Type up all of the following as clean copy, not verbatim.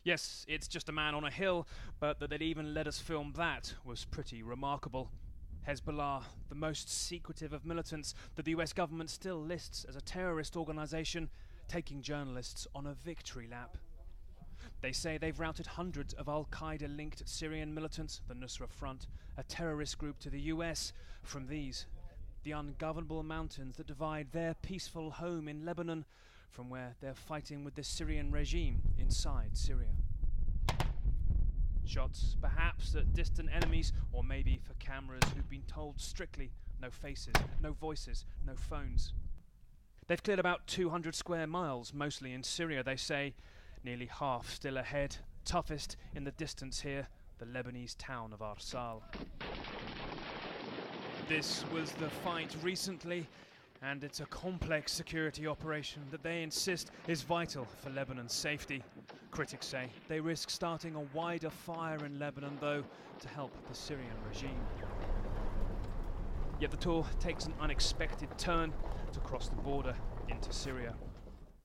Yes, it's just a man on a hill, but that they'd even let us film that was pretty remarkable. Hezbollah, the most secretive of militants that the US government still lists as a terrorist organisation, taking journalists on a victory lap. They say they've routed hundreds of Qaeda-linked Syrian militants, the Nusra Front, a terrorist group to the US, from these, the ungovernable mountains that divide their peaceful home in Lebanon from where they're fighting with the Syrian regime inside Syria. Shots, perhaps at distant enemies, or maybe for cameras who've been told strictly no faces, no voices, no phones. They've cleared about 200 square miles, mostly in Syria, they say, nearly half still ahead, toughest in the distance here, the Lebanese town of Arsal. This was the fight recently, and it's a complex security operation that they insist is vital for Lebanon's safety. Critics say they risk starting a wider fire in Lebanon, though, to help the Syrian regime. Yet the tour takes an unexpected turn to cross the border into Syria.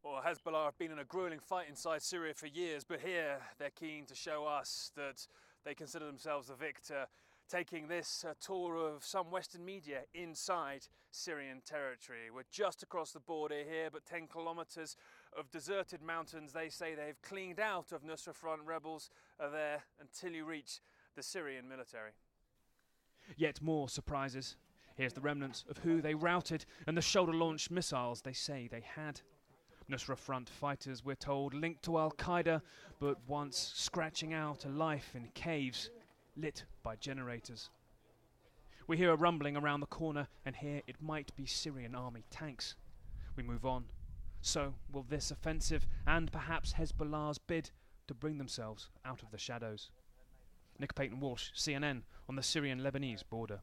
Well, Hezbollah have been in a grueling fight inside Syria for years, but here they're keen to show us that they consider themselves the victor, taking this tour of some Western media inside Syrian territory. We're just across the border here, but 10 kilometers of deserted mountains they say they've cleaned out of Nusra Front rebels are there until you reach the Syrian military. Yet more surprises. Here's the remnants of who they routed and the shoulder-launched missiles they say they had. Nusra Front fighters, we're told, linked to Al-Qaeda, but once scratching out a life in caves, lit by generators. We hear a rumbling around the corner and hear it might be Syrian army tanks. We move on. So will this offensive and perhaps Hezbollah's bid to bring themselves out of the shadows. Nick Payton-Walsh, CNN, on the Syrian-Lebanese border.